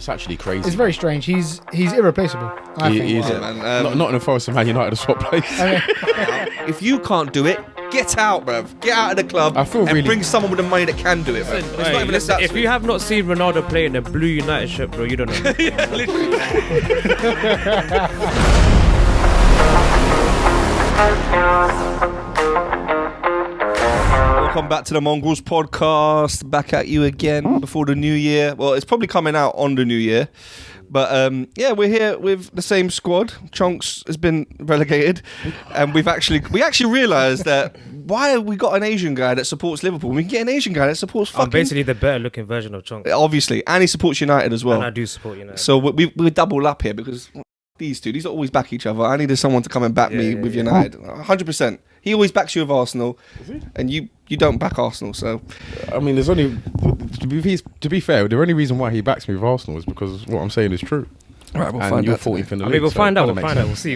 It's actually crazy. It's very strange. He's irreplaceable. I think. He is. Not in the Forest and Man United swap place. If you can't do it, get out, bruv. Get out of the club and bring someone with the money that can do it, man. It's not even a if you have not seen Ronaldo play in a blue United shirt, bro, you don't know. Yeah, literally. Welcome back to the Mongrelz podcast. Back at you again before the new year. Well, it's probably coming out on the new year. But yeah, we're here with the same squad. Chunks has been relegated, and we actually realised that why have we got an Asian guy that supports Liverpool? We can get an Asian guy that supports fucking... I'm basically the better looking version of Chunks. Obviously, and he supports United as well. And I do support United. So we're double up here because these are always back each other. I needed someone to come and back me with United. 100%. He always backs you with Arsenal, and you don't back Arsenal. So, I mean, there's only to be fair, the only reason why he backs me with Arsenal is because what I'm saying is true. Right, we'll find out. 14th in the league. We'll find out. We'll see.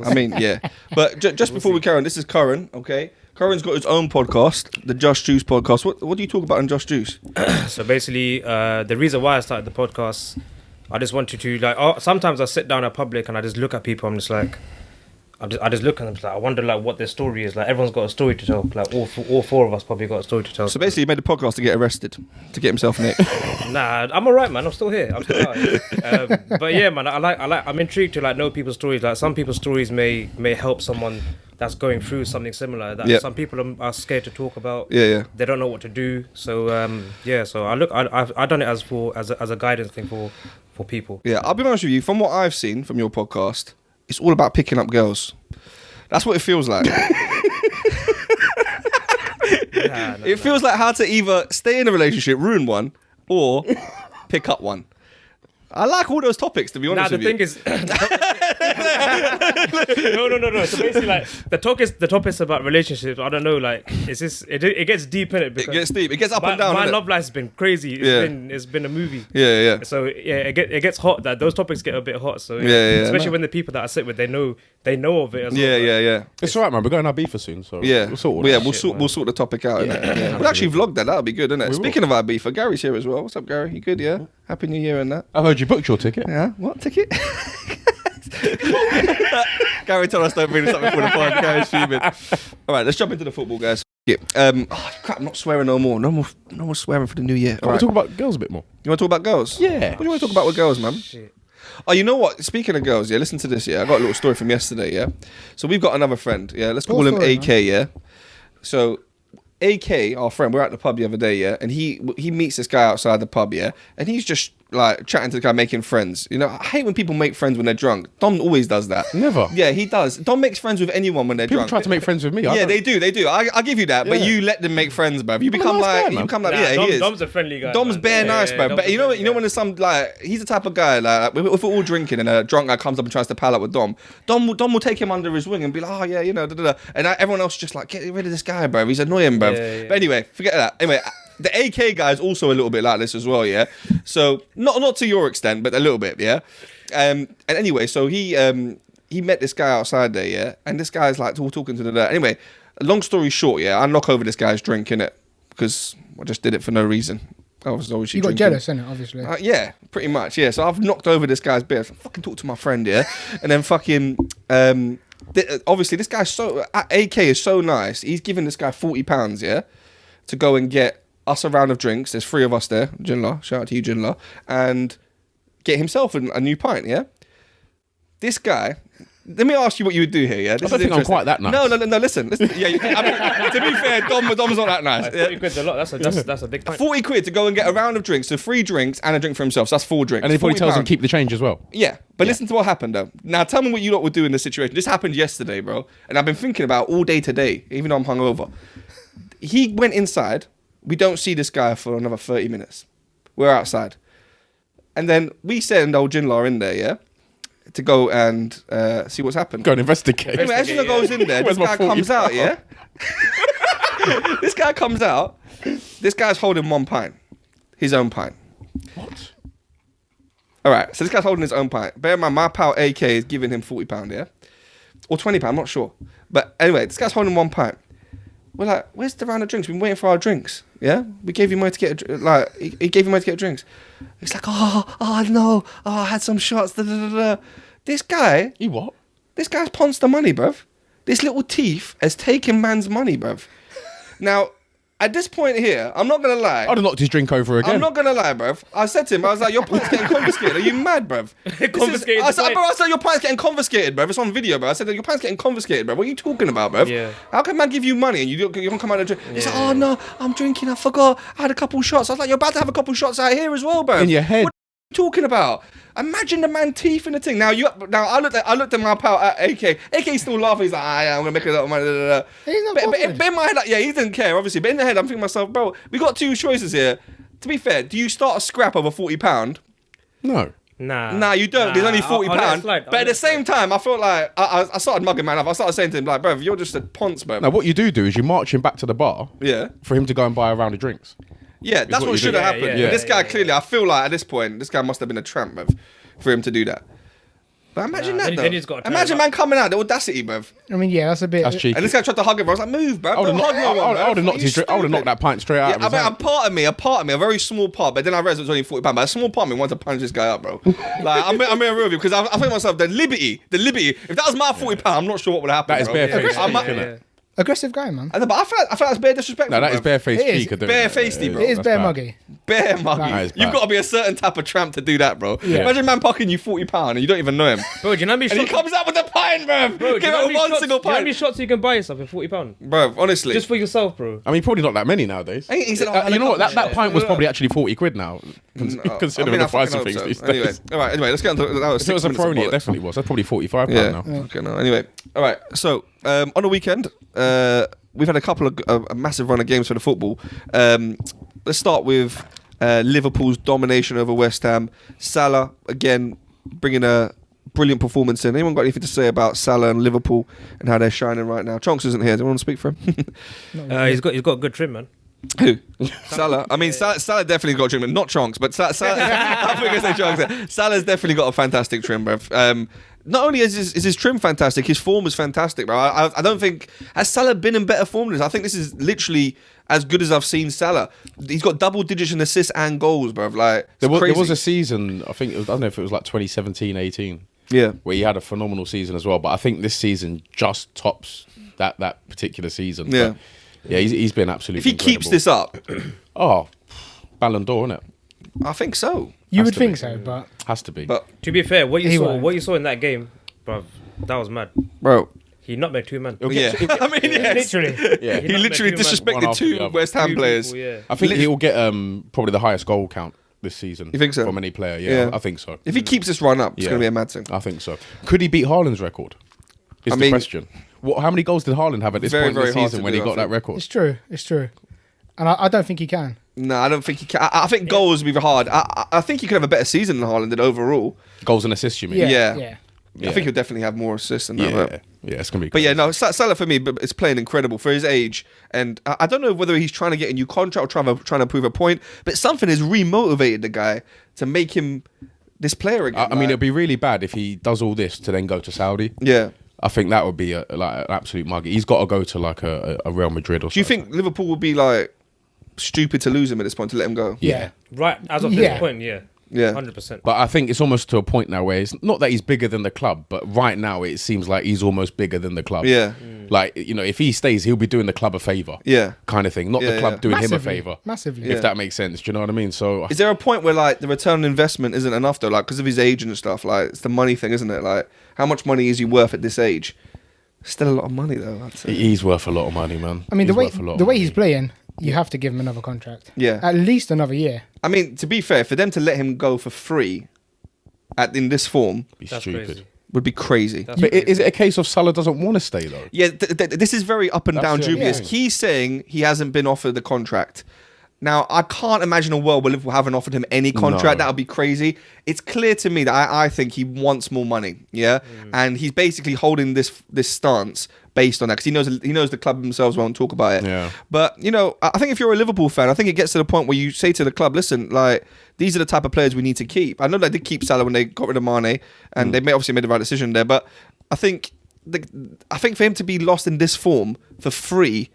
I mean, yeah. But just before we carry on, this is Curran. Okay, Curran's got his own podcast, the Just Juice podcast. What do you talk about in Just Juice? So basically, the reason why I started the podcast, I just wanted to sometimes I sit down in public and I just look at people. I'm just like. I just look at them, I wonder what their story is. Like, everyone's got a story to tell. Like, all four of us probably got a story to tell. So basically, he made a podcast to get arrested, to get himself nicked. Nah, I'm alright, man. I'm still here. I'm still out. But yeah, man, I'm intrigued to know people's stories. Like, some people's stories may help someone that's going through something similar. That some people are scared to talk about. Yeah. They don't know what to do. So So I've done it as a guidance thing for people. Yeah, I'll be honest with you. From what I've seen from your podcast, it's all about picking up girls. That's what it feels like. It feels like how to either stay in a relationship, ruin one, or pick up one. I like all those topics, to be honest with you. The thing is... No. So basically, the topics about relationships, I don't know, it gets deep in it. It gets deep. It gets up and down. My love life's been crazy. It's been a movie. Yeah. So it gets hot. Those topics get a bit hot. So especially when the people that I sit with, they know of it as well. Yeah. It's alright, man. We're going to Ibiza soon, so we'll sort the topic out. Yeah. We'll actually vlog that. That'll be good, isn't it? Speaking of Ibiza, Gary's here as well. What's up, Gary? You good? Yeah. Happy New Year and that. I heard you booked your ticket. Yeah. What ticket? Gary told us don't bring this up before the pod. Gary's fuming. All right, let's jump into the football, guys. Crap, I'm not swearing no more. No more swearing for the new year. Can we talk about girls a bit more? You want to talk about girls? Yeah. What do you want to talk about with girls, man? Shit. Oh, you know what? Speaking of girls, listen to this, I got a little story from yesterday, So we've got another friend, let's call him AK, man. So AK, our friend, we're at the pub the other day, and he meets this guy outside the pub, and he's just chatting to the guy, making friends. You know, I hate when people make friends when they're drunk. Dom always does that. Never. Yeah, he does. Dom makes friends with anyone when they're drunk. People try to make friends with me. They do. I give you that, but you let them make friends, bruv. You become he is. Dom's a friendly guy. Dom's bare nice, bruv. But you know when there's some he's the type of guy if we're all drinking and a drunk guy comes up and tries to pal up with Dom will take him under his wing and be like, oh yeah, and everyone else just get rid of this guy, bruv. He's annoying, bruv. Yeah. But anyway, forget that. Anyway. The AK guy is also a little bit like this as well, So not to your extent, but a little bit, And anyway, so he met this guy outside there, And this guy's talking to the. Anyway, long story short, I knock over this guy's drink, innit? Because I just did it for no reason. I was obviously you got jealous, innit? Obviously. Yeah, pretty much. Yeah, so I've knocked over this guy's beer. So fucking talk to my friend, and then fucking. Obviously, this guy's AK is so nice. He's giving this guy £40, to go and get us a round of drinks. There's 3 of us there. Jinla, shout out to you, Jinla, and get himself a new pint. This guy. Let me ask you what you would do here. I don't think I'm quite that nice. No. Listen. Yeah, to be fair, Dom's not that nice. 40 quid's a lot. That's a big pint. 40 quid to go and get a round of drinks, so 3 drinks and a drink for himself. So that's 4 drinks. And he probably tells him keep the change as well. Yeah, but listen to what happened though. Now tell me what you lot would do in this situation. This happened yesterday, bro, and I've been thinking about all day today, even though I'm hungover. He went inside. We don't see this guy for another 30 minutes. We're outside. And then we send old Jinla in there, to go and see what's happened. Go and investigate. Anyway, as Jinla goes in there, this guy comes out, This guy comes out. This guy's holding 1 pint. His own pint. What? All right, so this guy's holding his own pint. Bear in mind, my pal AK is giving him £40, Or £20, I'm not sure. But anyway, this guy's holding 1 pint. We're like, where's the round of drinks? We've been waiting for our drinks. Yeah, we gave you money to get he gave you money to get drinks. It's like, oh no, I had some shots. Da, da, da, da. This guy, You what? this guy's ponced the money, bruv. This little thief has taken man's money, bruv. Now, at this point here, I'm not gonna lie. I'd have knocked his drink over again. I'm not gonna lie, bruv. I said to him, I was like, your pint's getting confiscated. Are you mad, bruv? Confiscated I the said, pint. bro, I said, your pint's getting confiscated, bruv. It's on video, bruv. I said, your pint's getting confiscated, bruv. What are you talking about, bruv? Yeah. How can man give you money and you don't come out and drink? He's like, oh no, I'm drinking. I forgot. I had a couple shots. I was like, you're about to have a couple shots out here as well, bruv. In your head. What are you talking about? Imagine the man teeth in the thing. Now I looked at my pal at AK. AK's still laughing. He's like, yeah, I'm gonna make a lot of money. Da, da, da. He's not But bothered. in my head, like, yeah, he didn't care, obviously. But in the head, I'm thinking to myself, bro, we got two choices here. To be fair, do you start a scrap over £40? No. Nah, You don't. There's only £40. I'll let it slide. But at the same time, I felt like I started mugging man up. I started saying to him, like, bro, you're just a ponce, bro. Now, what you do is you march him back to the bar Yeah. for him to go and buy a round of drinks. Yeah, that's what what you should do. have Yeah, happened. yeah, But this guy yeah. clearly, I feel like at this point, this guy must have been a tramp, bruv, for him to do that. But imagine Nah, that, then though. he's gotta turn Imagine him man coming out, the audacity, bruv. I mean, yeah, that's a bit. That's cheeky. And this guy tried to hug him, bro. I was like, move, bruv. I would Don't hug no one, have bruv. knocked You his drink. I would have knocked stupid. that pint straight out Yeah, of I his mean, hand. a part of me, a very small part, but then I realized it was only £40. But a small part of me wanted to punch this guy up, bro. Like, I'm being real with you because I think to myself, the liberty. If that was my £40, I'm not sure what would happen. That is bro. barefaced I cheek, might- innit? Aggressive guy, man. I know, but I feel like that's bare disrespectful. No, that is bruv. barefaced It is. cheek. of doing Barefaced, that. bro. It is That's bare bad. muggy. Bare muggy. That is You've bad. got to be a certain type of tramp to do that, bro. Yeah. Imagine man pocketing you £40 and you don't even know him. Bro, do you know how many And he shots? comes out with a pint, bro. Bro, do you Give know how him many one shots- single do you know how many pint. shots you can buy yourself for £40? Bro, honestly. Just for yourself, bro. I mean, probably not that many nowadays. He said, You know what? That couple- pint was probably actually 40 quid now, considering the price of things these Anyway, days. all right. Anyway, let's get on to that. Was If it was a 6 minutes of prony, it bollocks. definitely was. That's probably £45 Yeah. now. Okay, no. Anyway, all right. So on the weekend, we've had a couple of a massive run of games for the football. Let's start with Liverpool's domination over West Ham. Salah again bringing a brilliant performance in. Anyone got anything to say about Salah and Liverpool and how they're shining right now? Chonks isn't here. Do you want to speak for him? He's got a good trim, man. Who? Salah. I mean, Salah definitely got a trim. Not Chonks, but Salah. I think I say Chonks. Salah's definitely got a fantastic trim, bruv. Not only is his trim fantastic, his form is fantastic, bro. I don't think has Salah been in better form than this. I think this is literally as good as I've seen Salah. He's got double digits in assists and goals, bruv. Like There crazy. was a season, I think, I don't know if it was like 2017-18, yeah. where he had a phenomenal season as well. But I think this season just tops that particular season. Yeah. But yeah, he's been absolutely If he keeps this up, Oh, Ballon d'Or, innit? I think so. You Has would to think be. so, but Has to be. But To be fair, what He won't. you saw in that game, bro, that was mad. bro, He nutmegged 2 men. yeah. I mean, yes. literally, yeah. He literally Two men. disrespected One after the 2 other. West Ham 2 players. people, yeah. I think he'll get probably the highest goal count this season. You think so? From any player, yeah. Yeah. I think so. If he keeps this run up, it's Yeah. going to be a mad thing. I think so. Could he beat Haaland's record? Is I the mean- question. How many goals did Haaland have at this Very, point in the very hard season to when do, he I got that think. record? it's true, and I don't think he can. No, I don't think he can. I think goals would be hard. I think he could have a better season than Haaland did overall. Goals and assists, you mean? Yeah, Yeah. yeah. I think he'll definitely have more assists than that. Yeah, yeah, it's gonna be. But yeah, crazy. no, Salah for me is playing incredible for his age, and I don't know whether he's trying to get a new contract or trying to prove a point, but something has remotivated the guy to make him this player again. I mean, it'd be really bad if he does all this to then go to Saudi. yeah. I think that would be like an absolute mug. He's got to go to like a Real Madrid or something. Do you think Liverpool would be like stupid to lose him at this point to let him go? Yeah. Right, as of Yeah. this point, yeah. Yeah. 100%. But I think it's almost to a point now where it's not that he's bigger than the club, but right now it seems like he's almost bigger than the club. Yeah. Like, you know, if he stays, he'll be doing the club a favour. Yeah. Kind of thing. Not Yeah, the club yeah. doing him a Massively, favour. massively. Yeah. If that makes sense. Do you know what I mean? So Is there a point where like the return on investment isn't enough though? Like because of his age and stuff, like it's the money thing, isn't it? Like how much money is he worth at this age? Still a lot of money though. I'd say. he's worth a lot of money, man. I mean, He's the way worth a lot of the way money. he's playing, you have to give him another contract. Yeah. At least another year. I mean, to be fair, for them to let him go for free in this form Be That's stupid. crazy. would be crazy. That's But crazy. is it a case of Salah doesn't want to stay though? Yeah, this is very up and That's down it, dubious. yeah. He's saying he hasn't been offered the contract. Now, I can't imagine a world where Liverpool haven't offered him any contract. No. That would be crazy. It's clear to me that I think he wants more money, yeah? And he's basically holding this stance based on that because he knows the club themselves won't talk about it. Yeah. But, you know, I think if you're a Liverpool fan, I think it gets to the point where you say to the club, listen, like, these are the type of players we need to keep. I know they did keep Salah when they got rid of Mane, and they obviously made the right decision there, but I think for him to be lost in this form for free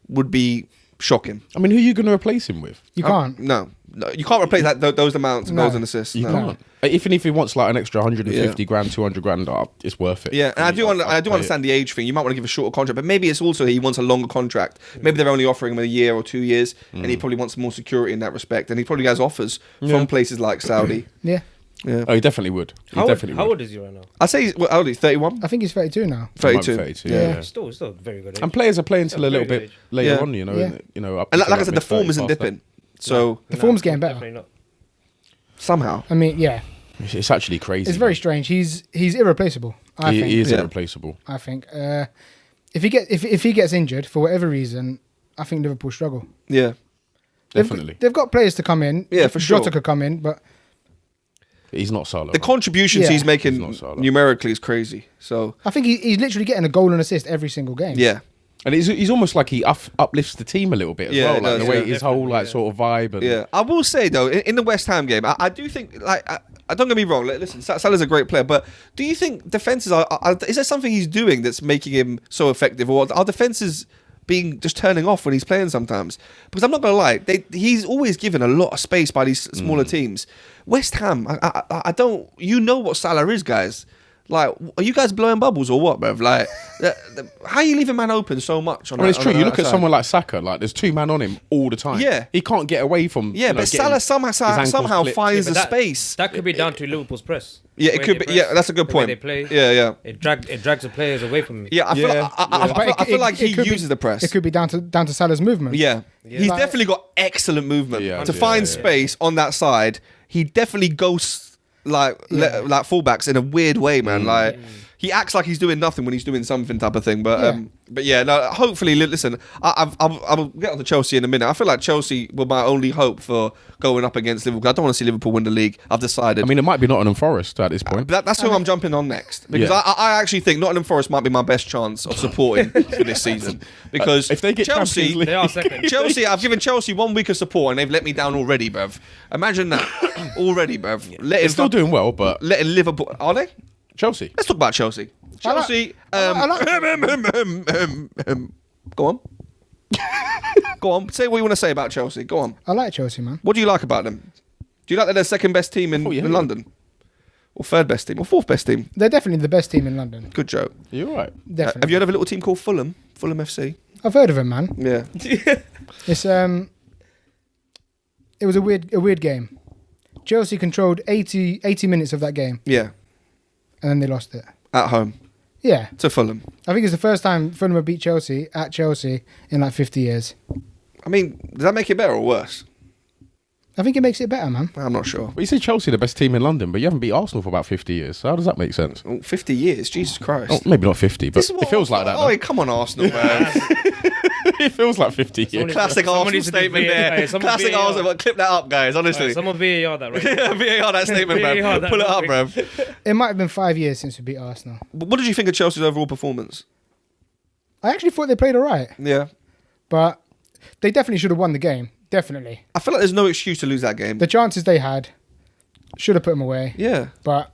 would be shocking. I mean, who are you going to replace him with? You can't. No, you can't replace those amounts of No. goals and assists. You No. can't. Even if he wants like an extra 150 grand, 200 grand, it's worth it. Yeah, and I do I'll pay understand the age thing. You might want to give a shorter contract, but maybe it's also he wants a longer contract. Maybe they're only offering him a year or 2 years, and he probably wants more security in that respect. And he probably has offers from places like Saudi. Yeah. Yeah, Oh, he definitely would. How old is he right now? I say he's, how old is he? 31, I think he's 32 now. 32. 32, Yeah. yeah. Still very good age. And players are playing till a little very bit good later Yeah. on, you know. Yeah. Up And until like I said, the form mid-30s isn't past dipping. So The form's getting better. Definitely not. somehow, I mean, yeah, that. It's actually crazy. it's very strange. He's irreplaceable. I think. He is Yeah. irreplaceable. I think. If he gets injured for whatever reason, I think Liverpool struggle. yeah. Definitely. They've got players to come in. Yeah, for sure. Jota could come in, but He's not Salah. The contributions Yeah. he's making He's not Salah. numerically is crazy. So I think he's literally getting a goal and assist every single game. yeah, And he's almost like he uplifts the team a little bit as Yeah, well. it Like does, the way yeah. his whole Definitely, like yeah. sort of vibe. And yeah. I will say though, in the West Ham game, I do think I don't get me wrong. Listen, Salah's a great player, but do you think defenses are is there something he's doing that's making him so effective, or are defenses being just turning off when he's playing sometimes? Because I'm not gonna lie, he's always given a lot of space by these smaller teams. West Ham, I don't. You know what Salah is, guys. Like, are you guys blowing bubbles or what, bruv? Like, how you leave a man open so much? I mean, it's true. You look at someone like Saka, like there's two men on him all the time. Yeah. He can't get away from. Yeah, you know, but getting Salah his ankles somehow clipped. finds Yeah, the but space. That could be down to Liverpool's press. Yeah, The it way could they be. Yeah, press, that's a good the way point. they play. Yeah. It drags the players away from me. Yeah, I feel, Yeah, I feel like he could be- uses the press. It could be down to Salah's movement. Yeah. He's Like- definitely got excellent movement Yeah, to yeah, find yeah. space on that side. He definitely ghosts like fullbacks in a weird way, man. Like he acts like he's doing nothing when he's doing something, type of thing. But yeah, no. Hopefully, listen. I'll get on to Chelsea in a minute. I feel like Chelsea were my only hope for going up against Liverpool. I don't want to see Liverpool win the league. I've decided. I mean, it might be Nottingham Forest at this point. But that's who I'm jumping on next, because Yeah. I actually think Nottingham Forest might be my best chance of supporting for this season, because If they get Champions Chelsea, League- They are second. Chelsea, I've given Chelsea 1 week of support and they've let me down already, bruv. Imagine that already, bruv. They're still doing well, but letting Liverpool, are they? Chelsea. Let's talk about Chelsea. I like- Chelsea. I like- Go on. Go on. Say what you want to say about Chelsea. Go on. I like Chelsea, man. What do you like about them? Do you like that they're second best team in, Oh, yeah. in London, or third best team, or fourth best team? They're definitely the best team in London. Good joke. You're right. Definitely. Have you heard of a little team called Fulham? Fulham FC. I've heard of them, man. Yeah. It's it was a weird game. Chelsea controlled 80 minutes of that game, Yeah. and then they lost it. At home Yeah, to Fulham. I think it's the first time Fulham have beat Chelsea at Chelsea in like 50 years. I mean, does that make it better or worse? I think it makes it better, man. I'm not sure. But you say Chelsea the best team in London, but you haven't beat Arsenal for about 50 years. So how does that make sense? Oh, 50 years, Jesus Christ. Oh, maybe not 50, but This is it what- feels like that. Oh, though. come on, Arsenal, man. It feels like 50 years. Someone Classic Someone Arsenal needs to do statement VAR. there. Hey, someone Classic VAR. Arsenal. Clip that up, guys, honestly. Someone VAR that right. Yeah, VAR that statement, VAR bruv. that Pull it up, quick. bruv. It might have been 5 years since we beat Arsenal. What did you think of Chelsea's overall performance? I actually thought they played all right, Yeah. but they definitely should have won the game. Definitely. I feel like there's no excuse to lose that game. The chances they had should have put them away, Yeah. but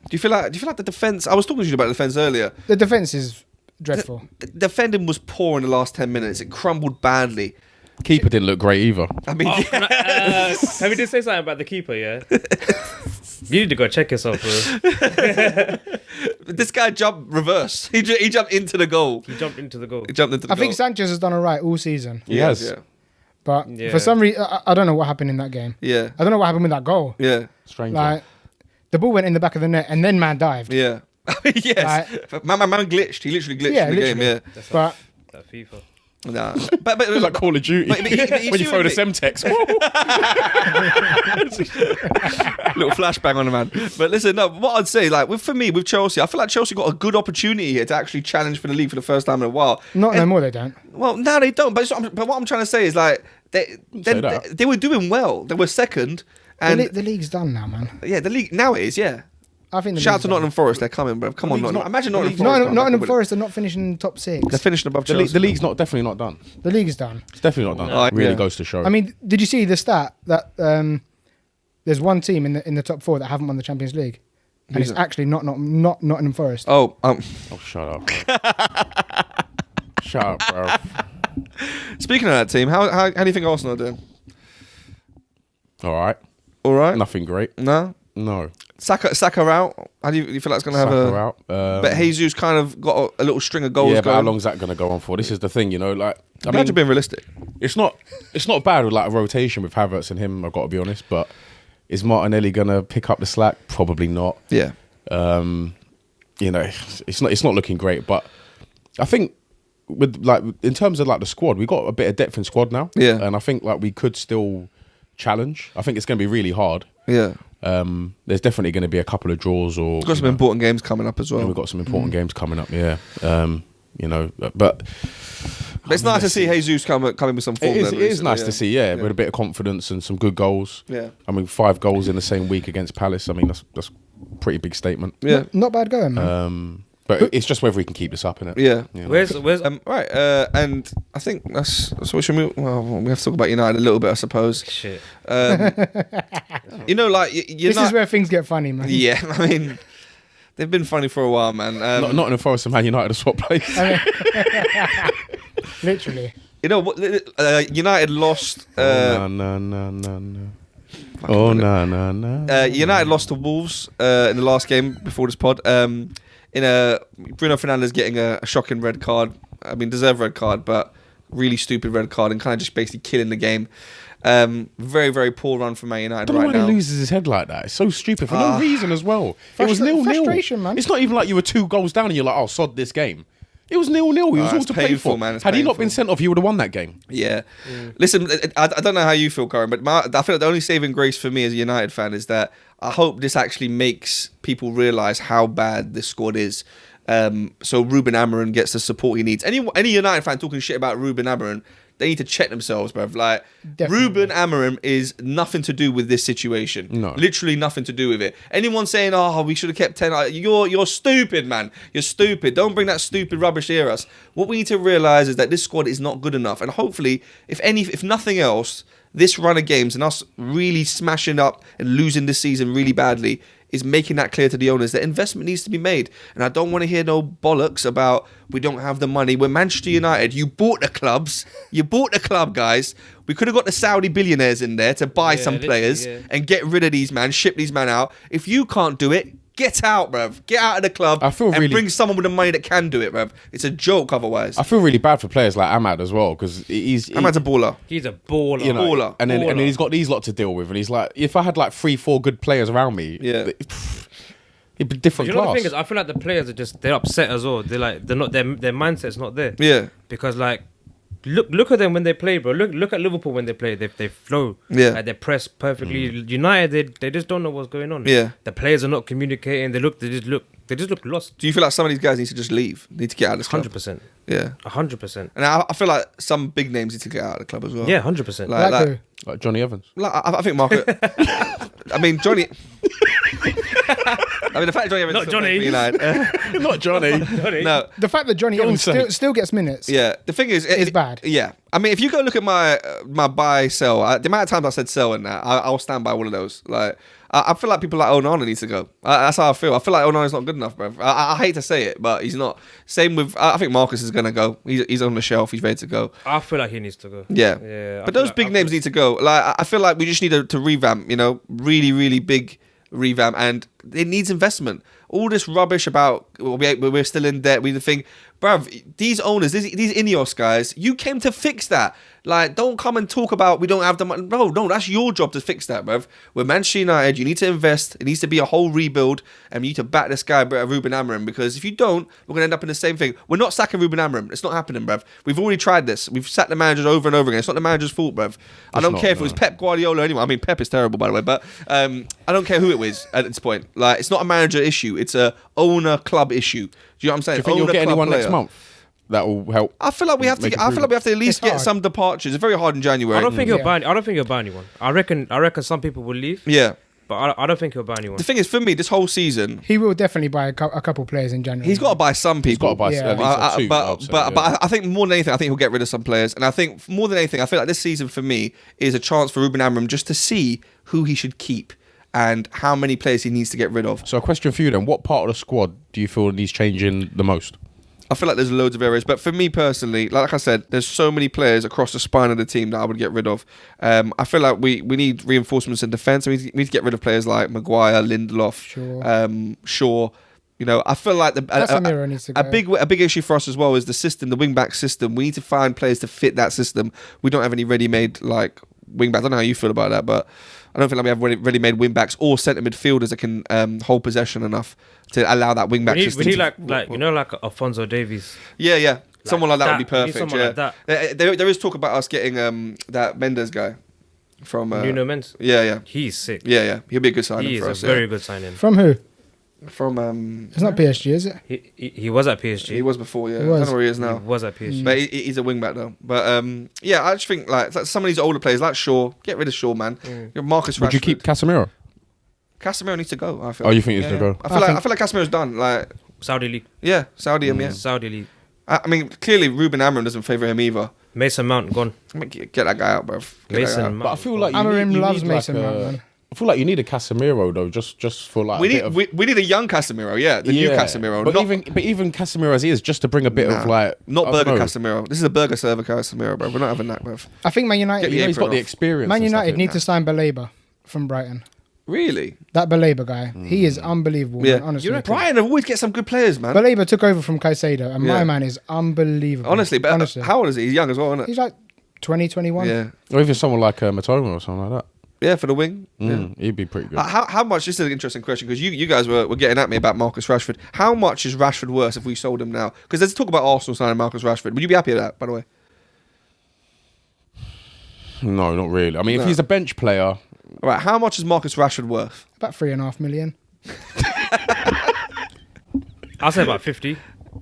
Do you feel like the defense? I was talking to you about the defense earlier. the defense is dreadful. The defending was poor in the last 10 minutes. It crumbled badly. Keeper didn't look great either. I mean, Have you did say something about the keeper? Yeah. You need to go check yourself, bro. this guy jumped reverse. He jumped into the goal. He jumped into the goal. He jumped into the I goal. think Sanchez has done all right all season, He has. Yeah. but Yeah. for some reason, I don't know what happened in that game. Yeah. I don't know what happened with that goal. Yeah. Strange. Like, the ball went in the back of the net and then man dived. Yeah. Yes. Man glitched. He literally glitched Yeah, in the game. literally. Yeah. That's But that FIFA. Nah. But It's like Call of Duty. But you when see you throw what the I mean? Semtex. little flashbang on the man. But listen, no, what I'd say, like for me with Chelsea, I feel like Chelsea got a good opportunity here to actually challenge for the league for the first time in a while. not no And- more, they don't. Well, now they don't. But what I'm trying to say is like say that. they were doing well. They were second, and The league's done now, man. yeah, the league now it is. Yeah. I think the Shout out league's to done. Nottingham Forest. They're coming, bro. Come on, league's Nottingham. not- Imagine the Nottingham league's Forest. not- coming Nottingham back Forest are not finishing top They're 6. finishing above Chelsea. The league's definitely not done. The league's done. It's definitely not done. Oh, It really yeah. goes to show. I mean, did you see the stat that there's one team in the top 4 that haven't won the Champions League, and Who's it's it? actually not Nottingham Forest. Oh, oh, shut up. Bro. Shut up, bro. Speaking of that team, how do you think Arsenal are doing? All right. All right. Nothing great. No. Saka out. How do you feel like it's going to have Saka a? out. But Jesus kind of got a little string of goals. Yeah, but how going. long's that going to go on for? This is the thing, you know. Like, I I'm glad you're being realistic. it's not bad with like a rotation with Havertz and him. I've got to be honest, but is Martinelli going to pick up the slack? Probably not. Yeah. You know, it's not looking great, but I think with like in terms of like the squad, we got a bit of depth in squad now. Yeah. And I think like we could still challenge. I think it's going to be really hard. Yeah. There's definitely going to be a couple of draws or We've got some important games coming up as well. we've got some important games coming up. Yeah. You know, but it's nice to see Jesus come in with some form. it is nice to see. Yeah, with a bit of confidence and some good goals. Yeah. I mean, 5 goals in the same week against Palace. I mean, that's a pretty big statement. Yeah. Not bad going, man. But it's just whether we can keep this up, innit? Yeah. You know? Where's Right. And I think that's we should move. Well, we have to talk about United a little bit, I suppose. shit? You know, like This is where things get funny, man. Yeah, I mean, they've been funny for a while, man. Not in the Forest and Man United have swapped places. Literally. You know what? United lost. No. Oh no. United lost to Wolves in the last game before this pod. Bruno Fernandes getting a shocking red card. I mean, deserved red card, but really stupid red card and kind of just basically killing the game. Very, very poor run from Man United I don't know right why now. he loses his head like that. It's so stupid for no reason as well. It was 0-0. Frustration, man. It's not even like you were 2 goals down and you're like, oh, sod this game. It was 0-0. He was all it's to play painful, for. man. It's Had he not painful. been sent off, he would have won that game. Yeah. Listen, I don't know how you feel, Karen, but I feel like the only saving grace for me as a United fan is that I hope this actually makes people realise how bad this squad is. So Ruben Amorim gets the support he needs. Any United fan talking shit about Ruben Amorim, they need to check themselves, bruv. Like, Definitely. Ruben Amorim is nothing to do with this situation. No. Literally nothing to do with it. Anyone saying, oh, we should have kept 10, you're stupid, man. You're stupid. Don't bring that stupid rubbish near us. What we need to realise is that this squad is not good enough. And hopefully, if nothing else, this run of games and us really smashing up and losing this season really badly is making that clear to the owners that investment needs to be made. And I don't want to hear no bollocks about we don't have the money. We're Manchester United. You bought the clubs. You bought the club, guys. We could have got the Saudi billionaires in there to buy some players and get rid of these man, ship these man out. If you can't do it, get out, bruv. Get out of the club and bring someone with the money that can do it, bruv. It's a joke otherwise. I feel really bad for players like Ahmad as well because Ahmad's a baller. He's a baller. You know, baller. and then he's got these lot to deal with, and he's like, if I had like 3-4 good players around me, it'd be different You know class. the thing is, I feel like the players are they're upset as well. They're not their mindset's not there. Yeah. Because like, look at them when they play, bro. Look at Liverpool when they play. They flow. Yeah. Like they press perfectly. United, they just don't know what's going on. Yeah. The players are not communicating. They just look lost. Do you feel like some of these guys need to just leave? Need to get out of this club? 100%. Yeah. 100%. And I feel like some big names need to get out of the club as well. Yeah, 100%. Like who? Like Johnny Evans. I think Marco. I mean, Johnny. I mean, the fact that Johnny Evans Not still Johnny. plays for United. Not Johnny. No. The fact that Johnny Evans still gets minutes. Yeah. The thing is, It's bad. Yeah. I mean, if you go look at my buy sell, the amount of times I said sell in that, I'll stand by one of those. Like, I feel like people like Onana needs to go. That's how I feel. I feel like Onana's not good enough, bro. I hate to say it, but he's not. Same with. I think Marcus is gonna go. He's on the shelf. He's ready to go. I feel like he needs to go. Yeah. Yeah. But those big names need to go. Like, I feel like we just need to revamp. You know, really, really big revamp, and it needs investment. All this rubbish about we're still in debt. We the thing, bruv. These owners, these Ineos guys, you came to fix that. Like, don't come and talk about we don't have the money. No, that's your job to fix that, bruv. We're Manchester United. You need to invest. It needs to be a whole rebuild, and you need to back this guy, Ruben Amorim, because if you don't, we're gonna end up in the same thing. We're not sacking Ruben Amorim. It's not happening, bruv. We've already tried this. We've sacked the managers over and over again. It's not the manager's fault, bruv. I don't care if it was Pep Guardiola or anyone. I mean, Pep is terrible, by the way, but I don't care who it was at this point. Like, it's not a manager issue. It's a owner club issue. Do you know what I'm saying? Do you think you'll get anyone next month that will help? I feel like we have to. I feel like we have to at least get some departures. It's very hard in January. I don't think he'll buy anyone. I reckon some people will leave. Yeah. But I don't think he'll buy anyone. The thing is, for me, this whole season, He will definitely buy a couple players in January. he's got to buy some people. He's got to buy Yeah. at least two. But I think more than anything, I think he'll get rid of some players. And I think more than anything, I feel like this season for me is a chance for Ruben Amorim just to see who he should keep and how many players he needs to get rid of. So a question for you then: what part of the squad do you feel needs changing the most? I feel like there's loads of areas, but for me personally, like I said, there's so many players across the spine of the team that I would get rid of. I feel like we need reinforcements in defence. We need to get rid of players like Maguire, Lindelof, Shaw. You know, I feel like Casemiro needs to go. a big issue for us as well is the system, the wing-back system. We need to find players to fit that system. We don't have any ready-made like wing-backs. I don't know how you feel about that, but I don't feel like we have ready-made wing-backs or centre midfielders that can hold possession enough to allow that wing-back system. We need like you know, like Alphonso Davies. Yeah. Someone like that would be we need perfect. someone like that. There is talk about us getting that Mendes guy from Nuno Mendes. Yeah. He's sick. Yeah. He'll be a good signing He for is us. a very good signing. From who? From It's not PSG, is it? He was at PSG. he was before. Yeah, He I was. don't know where he is He now. was at PSG. But he's a wing back though. But yeah, I just think like some of these older players like Shaw, get rid of Shaw, man. Marcus Rashford. Would you keep Casemiro? Casemiro needs to go. I feel. Oh, you think he needs to go? I feel like Casemiro's done. Like Saudi League. yeah, Saudi. Yeah. Saudi League. I mean, clearly Ruben Amorim doesn't favour him either. Mason Mount gone. I mean, get that guy out, bro. Mason Mount. But I feel like Amorim you loves need Mason like Mount, man. I feel like you need a Casemiro though, just for like We a bit need of, we need a young Casemiro. Yeah, the new Casemiro. But Not even Casemiro as he is, just to bring a bit of like not I don't burger know. Casemiro. This is a burger server Casemiro, bro. We're not having that, bro. I think Man United. Get You know, he's got the off. experience. Man and stuff, United innit? need to sign Baleba from Brighton. Really? That Baleba guy, he is unbelievable. Yeah. Man, honestly, You know, Brighton have always get some good players, man. Baleba took over from Caicedo, and Yeah. my man is unbelievable. Honestly, but honestly, how old is he? He's young as well, isn't it? he's like 20, 21. Yeah. Or even someone like Matoma or something like that. Yeah, for the wing. He'd be pretty good. How much? This is an interesting question because you guys were getting at me about Marcus Rashford. How much is Rashford worth if we sold him now? Because there's talk about Arsenal signing Marcus Rashford. Would you be happy with that? By the way, No, not really. I mean, if he's a bench player, all right. How much is Marcus Rashford worth? About 3.5 million. I'll say about 50.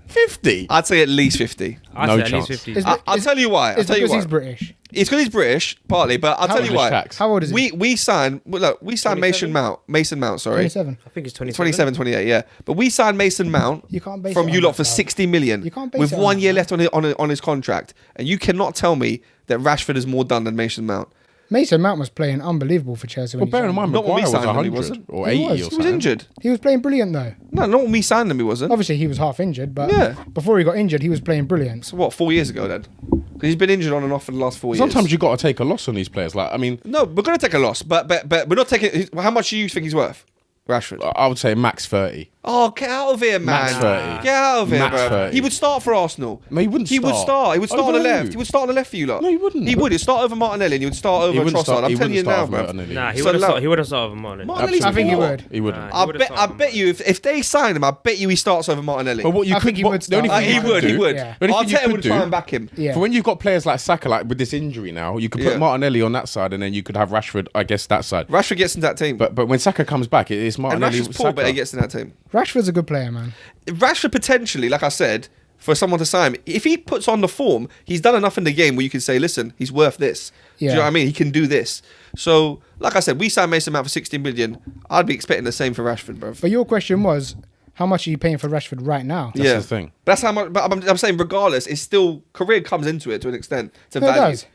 50. I'd say at least 50. I'll No say at chance. least 50. Is- I'll tell you why. I'll It's tell you because why. he's British. It's because he's British, partly, but I'll tell you why. Tax. How old is he? We signed. Well, look, we signed 27? Mason Mount. Sorry, 27. I think it's 27. 27, 28, yeah. But we signed Mason Mount You can't base from it you on lot that, for though. 60 million You can't base with it on 1 that, year though. left on his contract. And you cannot tell me that Rashford is more done than Mason Mount. Mason Mount was playing unbelievable for Chelsea. Well, When bear in he mind, Not when we Maguire was signed him, he 100 wasn't. or He 80 was. or He was He was something. injured. He was playing brilliant though. No, not when we signed him, he wasn't. Obviously, he was half injured, but Yeah. before he got injured, he was playing brilliant. So what, 4 years ago then? Because he's been injured on and off for the last 4 years. Sometimes you got to take a loss on these players. Like, I mean, No, we're going to take a loss, but we're not taking... How much do you think he's worth, Rashford? I would say max 30. Oh, get out of here, man. Max 30. Get out of here, Max bro. 30. He would start for Arsenal. No, he wouldn't He would start. start. He would start on the Over left. who? He would start on the left for you lot. No, he wouldn't. He would. He'd start over Martinelli and he would start over Trossard. I'm telling you now, bro. Nah, he So wouldn't low. start. He wouldn't start with Martin. Martinelli's I think he poor. would. He wouldn't. Nah. I bet you if they sign him, I bet you he starts over Martinelli. But what you I could, think he what- would the only start. thing He you could would. He do- would. Yeah. The only thing you Arteta could would do- try and back him. Yeah. For when you've got players like Saka, like with this injury now, you could put Yeah. Martinelli on that side, and then you could have Rashford, I guess, that side. Rashford gets in that team. But when Saka comes back, it's And Martinelli. Rashford's poor, but he gets in that team. Rashford's a good player, man. Rashford potentially, like I said, for someone to sign him, if he puts on the form, he's done enough in the game where you can say, listen, he's worth this. Do you Yeah. know what I mean? He can do this. So, like I said, we signed Mason Mount for 16 million. I'd be expecting the same for Rashford, bro. But your question was, how much are you paying for Rashford right now? That's the thing. That's how much. But I'm saying, regardless, it's still career comes into it to an extent. To No, it value. does.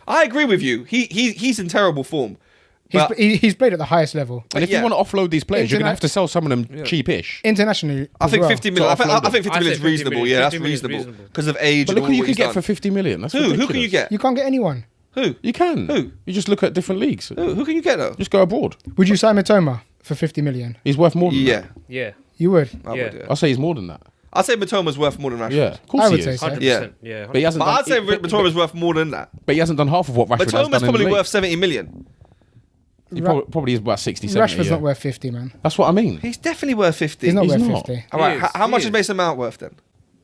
I agree with you. He's in terrible form. He's, But he's played at the highest level. And if yeah. you want to offload these players, you're going to have to sell some of them cheapish. Internationally, I as think well. 50 million. I think offload 50 I'd million is say 50 reasonable. million. Yeah, that's 50 million is reasonable reasonable. because of age. But and look all who you what can he's get done. for 50 million. That's Who ridiculous. can you get? You can't get anyone. Who? You can. Who? You just look at different leagues. Who can you get though? Just go abroad. Would you sign Matoma for 50 million? He's worth more than Yeah, that. Yeah. You would. I Yeah. would. Yeah. I'll say he's more than that. I'd say Matoma's worth more than Rashford. Yeah, of course I would he say is. so. 100%. Yeah. But he hasn't But done, I'd say Matoma's worth more than that. but he hasn't done half of what Rashford has done. Matoma's in probably the league. worth 70 million. He probably is about 60, 70. Rashford's yeah. not worth 50, man. That's what I mean. He's definitely worth 50. He's not He's worth not. 50. All right, He is, how he much is. is Mason Mount worth then?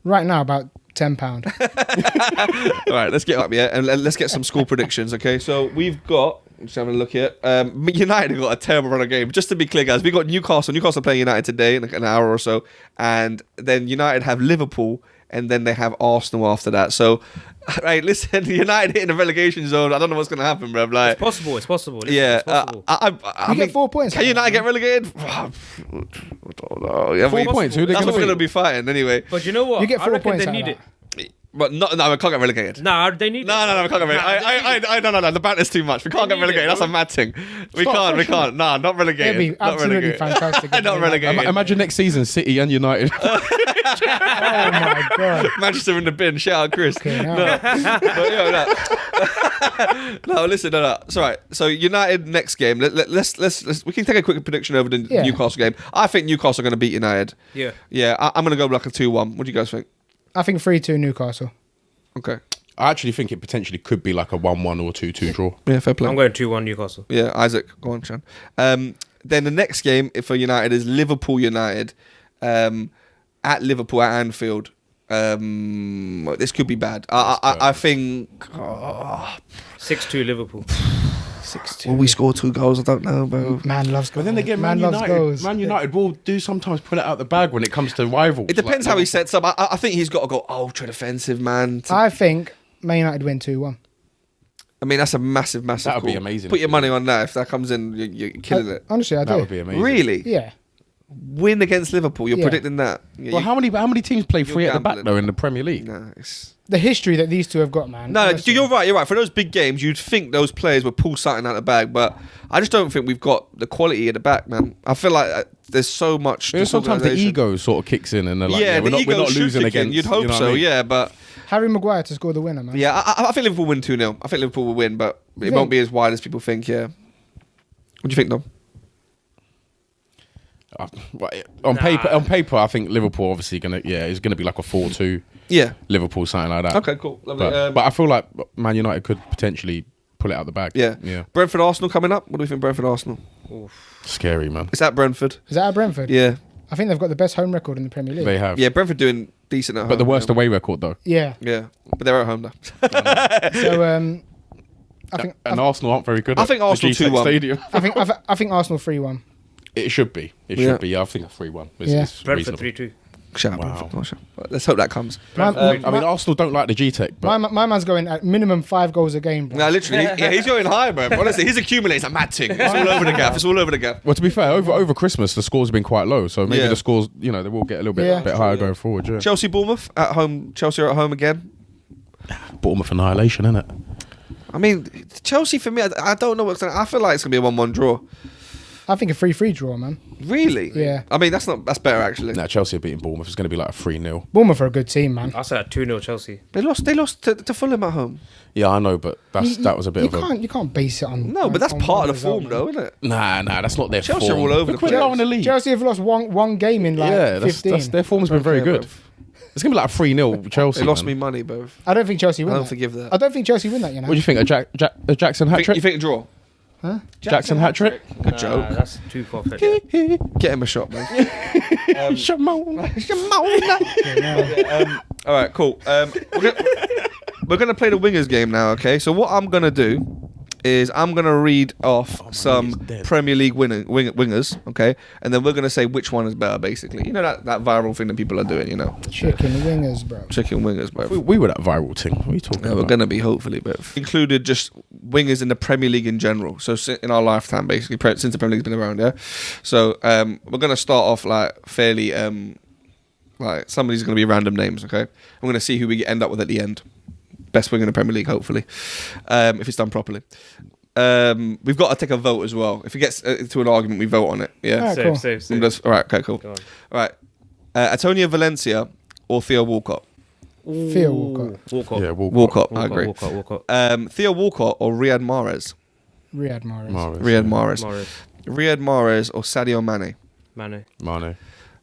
Right now, about £10. All right, let's get up, yeah, and let's get some score predictions, okay? So we've got, I'm just having a look here. United have got a terrible run of game. Just to be clear, guys, we got Newcastle. Newcastle playing United today in an hour or so, and then United have Liverpool, and then they have Arsenal after that. So, right, listen, United hitting the relegation zone. I don't know what's going to happen, bruv. Like, It's possible. It's possible. Listen, yeah, It's possible. I You get 4 points Can out of United that, get relegated? I don't know. Yeah, 4 points. Who are they That's going what we're to going to be? be fighting anyway. But you know what? You get I 4 reckon points they out of need that. it. But no, we can't get relegated. Nah, they need. No, we can't get relegated. No, the banter's too much. We can't get relegated. That's a mad thing. We can't. Nah, not relegated. It'd be Not absolutely relegated. fantastic. Not relegated. Imagine next season, City and United. Oh my god. Manchester in the bin. Shout out Chris. Okay, no. No, listen, no. It's all right. So United next game. Let's we can take a quick prediction over the Newcastle game. I think Newcastle are going to beat United. Yeah. I'm going to go with like a 2-1. What do you guys think? I think 3-2 Newcastle. Okay. I actually think it potentially could be like a 1-1 or 2-2 draw. Yeah, fair play. I'm going 2-1 Newcastle. Yeah, Isaac, go on, Sean. Then the next game for United is Liverpool United at Liverpool at Anfield. This could be bad. I think 6-2 Liverpool. 6-2. will we score 2 goals? I don't know, bro. Man loves goals. But then again, Man loves goals. Man United will do sometimes pull it out the bag when it comes to rivals. It depends Like, how he sets up. I think he's got to go ultra defensive, man. I think Man United win 2-1. I mean, that's a massive That would call. be amazing. Put your money on that. If that comes in, you're killing it. Honestly, I do. That would be amazing. Really? Yeah. Win against Liverpool. You're Yeah. predicting that? Yeah, Well, how many teams play free at the back gambling. though in the Premier League? No, it's... The history that these two have got, man. No, Honestly. you're right. For those big games, you'd think those players would pull something out of the bag, but I just don't think we've got the quality at the back, man. I feel like there's so much. You know, sometimes the disorganisation. ego sort of kicks in and they're like, Yeah, we're the not ego should losing kick in. against. You'd hope you know what so, I mean? yeah, but Harry Maguire to score the winner, man. yeah, I think Liverpool win 2-0. I think Liverpool will win, but it think? won't be as wide as people think. Yeah. What do you think, Dom? On paper, I think Liverpool obviously is gonna be like a 4-2 Yeah. Liverpool, something like that. Okay, cool, lovely. But I feel like Man United could potentially pull it out the bag. Yeah. Yeah. Brentford Arsenal coming up. What do we think, Brentford Arsenal? Scary, man. It's at Brentford. Is that at Brentford? Yeah. I think they've got the best home record in the Premier League. They have. Yeah, Brentford doing decent at home. But the worst yeah. away record though. Yeah. Yeah, but they're at home now. So I think And Arsenal aren't very good. I at think the Arsenal G-Tech 2-1. Stadium. I think Arsenal 3-1. It should be. It Yeah. should be. Yeah, I think a 3-1. Yeah. It's Brentford reasonable. 3-2. Shout out Wow. Brentford. Oh, shout- Let's hope that comes. My, I mean, Arsenal don't like the G-Tech, but my man's going at minimum 5 goals a game, bro. No, literally, he's going high, bro. Honestly, his accumulates a mad thing. It's all over the gap. It's all over the gap. well, to be fair, over Christmas the scores have been quite low, so maybe Yeah. the scores, they will get a little bit, Yeah. bit higher going forward. Yeah. Chelsea, Bournemouth at home. Chelsea are at home again. Bournemouth annihilation, isn't it? I mean, Chelsea for me, I don't know what's going to... I feel like it's going to be a 1-1 draw. I think a 3-3 draw, man. Really? Yeah. I mean, that's better, actually. Nah, Chelsea are beating Bournemouth. It's going to be like a 3-0. Bournemouth are a good team, man. I said 2-0 Chelsea. They lost to Fulham at home. Yeah, I know, but that was a bit you of a... can't you can't base it on. No, but that's on part one of the form, result, though, isn't it? Nah, that's not their Chelsea form. are all over the Look where place. they are in the league. Chelsea have lost one game in like yeah, 15. their form's been very Okay, good. bruv. It's going to be like a 3-0 Chelsea. They lost man. me money, bro. I don't think Chelsea win. I don't that. forgive that. I don't think Chelsea win that. You know. What do you think? A Jackson hat trick? You think a draw? Huh? Jackson hat trick? Good joke. That's too far-fetched. Get him a shot, man. Shimon. All right, cool. We're gonna play the wingers game now, okay? So what I'm gonna do is I'm gonna read off some he's dead. Premier League wingers, okay? And then we're gonna say which one is better, basically. You know that viral thing that people are doing, you know? Chicken wingers, bro. Chicken wingers, bro. We were that viral thing. What are you talking Yeah, about? we're gonna be hopefully, but included just wingers in the Premier League in general. So in our lifetime, basically, since the Premier League's been around, yeah. So we're gonna start off like fairly like somebody's gonna be random names, okay? I'm gonna see who we end up with at the end. Best winger in the Premier League, hopefully, if it's done properly. We've got to take a vote as well. If it gets to an argument, we vote on it. Yeah. Alright, cool. Save. All right. Okay. Cool. Go on. All right. Antonio Valencia or Theo Walcott? Theo Walcott. Walcott. Yeah, Walcott. I agree. Walcott. Theo Walcott or Riyad Mahrez? Riyad Mahrez. Riyad Mahrez. Mahrez. Riyad Mahrez or Sadio Mane? Mane.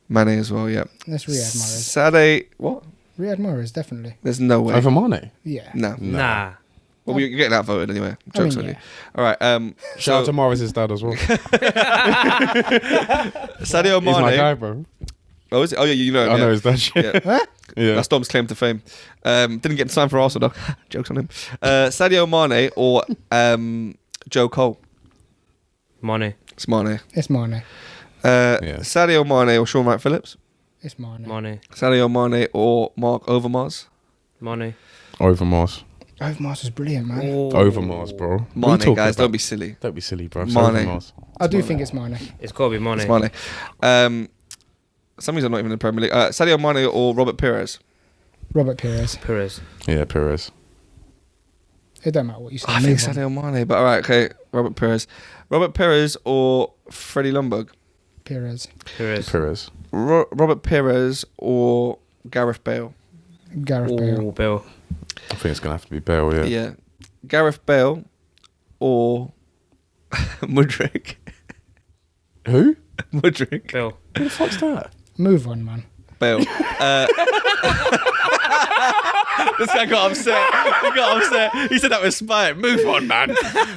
Mane as well. Yeah. That's Riyad Mahrez. Sadio. What? Riyad Mahrez, definitely. There's no way. Over Mane. Yeah. No. Nah. Well, you're getting that voted anyway. I Jokes mean, on yeah. you. All right. Shout out to Morris's dad as well. Sadio Mane. He's my guy, bro. Oh, is it? Oh, yeah, you know him. I know yeah. his dad. Shit. Yeah. Yeah. That's Dom's claim to fame. Didn't get in time for Arsenal, though. Jokes on him. Sadio Mane or Joe Cole? Mane. It's Mane. It's Mane. Sadio Mane or Sean Wright Phillips? It's Mane. Sadio Mane or Mark Overmars? Mane. Overmars. Overmars was brilliant, man. Overmars, bro. What are you Mane, talking guys, about? don't be silly. Don't be silly, bro. It's Mane. Overmars. I do think it's Mane. It's got to be Mane. It's Mane. Some reason I'm not even in the Premier League. Sadio Mane or Robert Pires? Robert Pires. Perez. Yeah, Perez. It don't matter what you say. I think move on. Sadio Mane, but all right, okay. Robert Pires or Freddie Ljungberg? Pires. Perez. Robert Pires or Gareth Bale? Gareth Bale. Bale. I think it's gonna have to be Bale. Yeah. Yeah. Gareth Bale or Mudryk? Who? Mudryk. Bale. Who the fuck's that? Move on, man. Bale. This guy got upset. He said that with spite. Move on, man.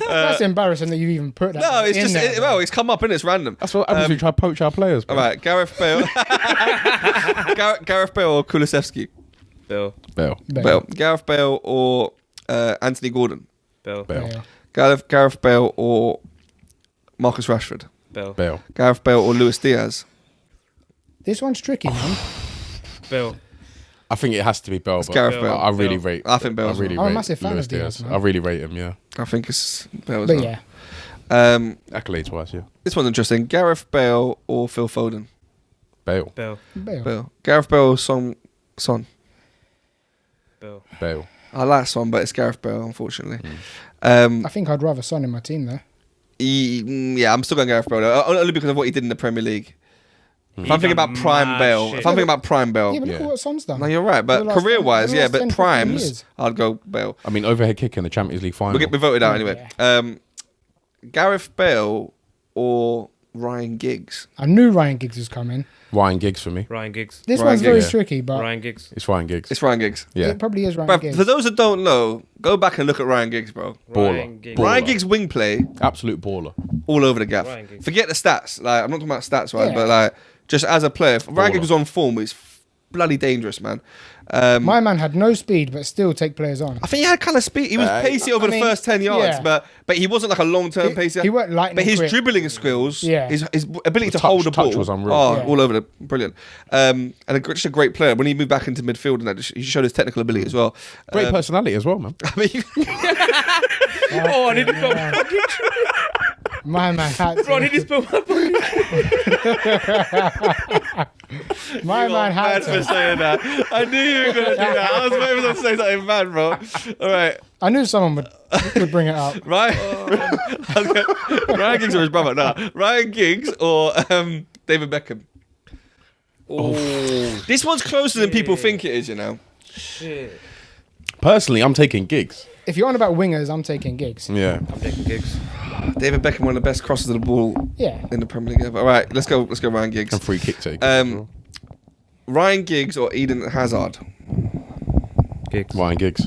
That's embarrassing that you even put that. No, it's in just there, well, it's come up and it's random. That's what happens when you try to poach our players. Bro. All right, Gareth Bale. Gareth Bale or Kulusevski? Bale. Bale. Gareth Bale or Anthony Gordon? Bale. Bale. Gareth Bale or Marcus Rashford? Bale. Gareth Bale or Luis Diaz? This one's tricky, man. Bale. I think it has to be Bale. It's But Gareth Bale. I really Bale. rate. I think Bale I as really well. I'm a rate massive fan Luis of Diaz, Diaz. man. I really rate him. Yeah. I think it's Bale as But well. yeah, Accolades wise, yeah. This one's interesting. Gareth Bale or Phil Foden? Bale. Bale. Bale. Gareth Bale or Son? Bale. I like Son, but it's Gareth Bale, unfortunately. I think I'd rather Son in my team though. Yeah, I'm still going Gareth Bale, though, only because of what he did in the Premier League. If I'm thinking about prime mad Bale, shit. if I'm thinking about prime Bale, Yeah, but look at what Son's done. no, you're right. For But the last career-wise, 10 yeah, but 15 primes, years. I'd go Bale. I mean, overhead kick in the Champions League final. We voted out anyway. Yeah. Gareth Bale or Ryan Giggs? I knew Ryan Giggs was coming. Ryan Giggs for me. Ryan Giggs. This Ryan one's very Giggs. tricky, but Ryan Giggs. It's Ryan Giggs. It's Ryan Giggs. Yeah. it probably is Ryan Bruv, Giggs. for those that don't know, go back and look at Ryan Giggs, bro. Baller. Ryan Giggs. Baller. Ryan Giggs' wing play Absolute baller. all over the gaff. Ryan Giggs. Forget the stats. Like I'm not talking about stats, right? Yeah. But like just as a player, if Ryan Baller. Giggs was on form. He's bloody dangerous, man. My man had no speed, but still take players on. I think he had kind of speed. He was pacey over I the mean, first 10 yards, yeah. but he wasn't like a long-term pacer. He weren't lightning But his quick. dribbling skills, Yeah. his ability to touch- hold the touch ball was unreal. Oh, Yeah. all over the brilliant. Just a great player. When he moved back into midfield, and that, he showed his technical ability as well. Great personality as well, man. I mean, Oh, I need to spell my pocket. My man had Bro, I need to. to spell my pocket. My man had for to. saying that. I knew you were going to do that. I was waiting for them to say something bad, bro. All right. I knew someone would bring it up. Ryan Giggs or his brother? No. Ryan Giggs or David Beckham? Oh. This one's closer than people think it is, you know. Shit. Personally, I'm taking Giggs. If you're on about wingers, I'm taking Giggs. Yeah. I'm taking Giggs. David Beckham, one of the best crosses of the ball Yeah. in the Premier League ever. All right, let's go Ryan Giggs. And free kick taker. Ryan Giggs or Eden Hazard? Giggs. Ryan Giggs.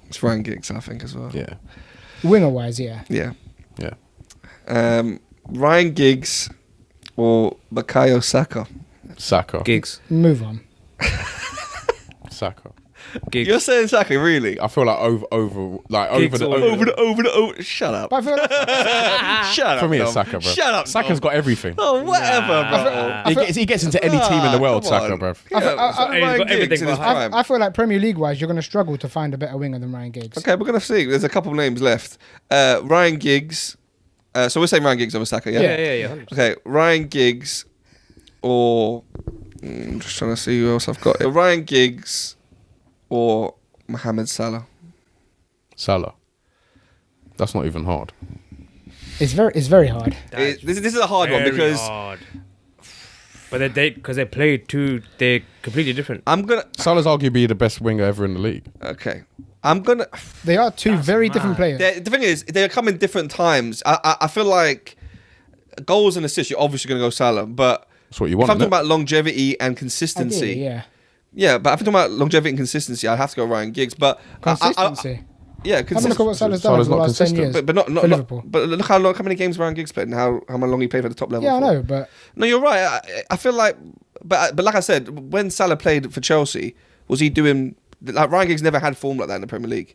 It's Ryan Giggs, I think, as well. Yeah. Winger wise, yeah. Yeah. Yeah. Ryan Giggs or Bukayo Saka? Saka. Giggs. Move on. Saka. Giggs. You're saying Saka, really? I feel like over Giggs or Over the. Shut up. But I feel like Shut up. For me, it's Dom. Saka, bro. Shut up. Saka's Dom. got everything. Oh, whatever, bro. He gets into any team in the world, come Saka, on. bro. Yeah, he's got Ryan everything Giggs in his behind. prime. I feel like Premier League wise, you're going to struggle to find a better winger than Ryan Giggs. Okay, we're gonna see. There's a couple of names left. Ryan Giggs. So we're saying Ryan Giggs over Saka, yeah? Yeah. 100%. Okay, Ryan Giggs or I'm just trying to see who else I've got. Ryan Giggs or Mohamed Salah. Salah. That's not even hard. It's very hard. This is a hard one Very because hard. But because they played they're completely different. I'm gonna. Salah's arguably the best winger ever in the league. Okay, I'm gonna. They are two very different players. The thing is, they come in different times. I feel like goals and assists, you're obviously gonna go Salah, but That's what you if want. I'm talking Isn't it? about longevity and consistency, Ideally, yeah. yeah, but if I'm talking about longevity and consistency, I'd have to go Ryan Giggs. But Consistency. yeah, Have a look at what Salah's done Salah's over the not last 10 consistent. years. but not for Liverpool. But look how many games Ryan Giggs played and how long he played at the top level. Yeah, I for. know, but No, you're right. I feel like, but like I said, when Salah played for Chelsea, was he doing like Ryan Giggs never had form like that in the Premier League,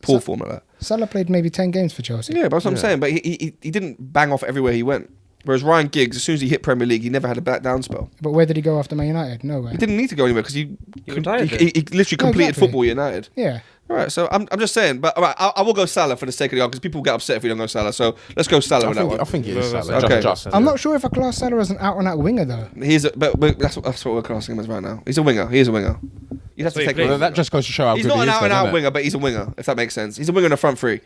poor form like that. Salah played maybe 10 games for Chelsea. Yeah, but that's what I'm saying. But he didn't bang off everywhere he went. Whereas Ryan Giggs, as soon as he hit Premier League, he never had a back down spell. But where did he go after Man United? Nowhere. He didn't need to go anywhere because he retired there. literally completed exactly. football at United. Yeah. All right, so I'm just saying, but all right, I will go Salah for the sake of the argument because people get upset if we don't go Salah. So let's go Salah with that one. I think it is Okay. Salah. Okay. Just. I'm not sure if I class Salah as an out-and-out winger, though. But that's what we're classing him as right now. He's a winger. He is a winger. You have to So he take. plays. Well, that just goes to show how He's good not he an is. out and then, out innit? winger, but he's a winger. If that makes sense, he's a winger in the front three.